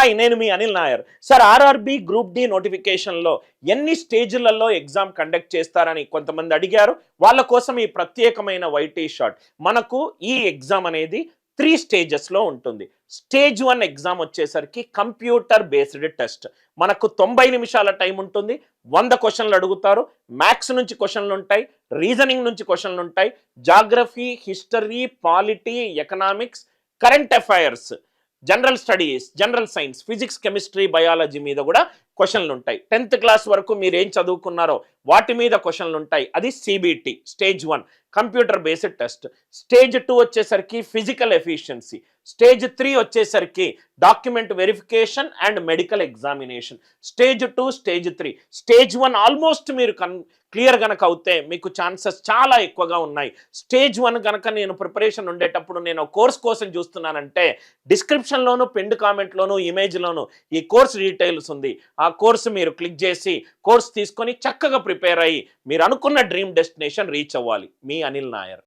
Hi, నేను మీ Anil Nayar. Sir, RRB group D నోటిఫికేషన్లో ఎన్ని స్టేజ్లలో ఎగ్జామ్ కండక్ట్ చేస్తారని కొంతమంది అడిగారు. వాళ్ళ కోసం ఈ ప్రత్యేకమైన వైటీ షాట్. మనకు ఈ ఎగ్జామ్ అనేది 3 స్టేజెస్లో ఉంటుంది. స్టేజ్ 1 ఎగ్జామ్ వచ్చేసరికి కంప్యూటర్ బేస్డ్ టెస్ట్. మనకు 90 నిమిషాల టైం ఉంటుంది. 100 క్వశ్చన్లు అడుగుతారు. మ్యాథ్స్ నుంచి క్వశ్చన్లు ఉంటాయి, రీజనింగ్ నుంచి క్వశ్చన్లు ఉంటాయి, geography, history, polity, economics, current affairs, general studies, general science, physics, chemistry, biology మీద కూడా క్వశ్చన్లు ఉంటాయి. 10th క్లాస్ వరకు మీరు ఏం చదువుకున్నారో వాటి మీద క్వశ్చన్లు ఉంటాయి. అది CBT stage 1 computer based test. Stage 2 వచ్చేసరికి ఫిజికల్ ఎఫిషియన్సీ. స్టేజ్ 3 వచ్చేసరికి document verification and medical examination. Stage 2, stage 3. Stage 1 almost మీరు క్లియర్ కనుక అవుతే మీకు ఛాన్సెస్ చాలా ఎక్కువగా ఉన్నాయి. స్టేజ్ 1 కనుక నేను ప్రిపరేషన్ ఉండేటప్పుడు నేను కోర్స్ కోసం చూస్తున్నానంటే డిస్క్రిప్షన్లోను, పిన్డ్ కామెంట్లోను, ఇమేజ్లోను ఈ కోర్స్ డీటెయిల్స్ ఉంది. ఆ కోర్సు మీరు క్లిక్ చేసి కోర్స్ తీసుకొని చక్కగా ప్రిపేర్ అయ్యి మీరు అనుకున్న డ్రీమ్ డెస్టినేషన్ రీచ్ అవ్వాలి. మీ అనిల్ నాయర్.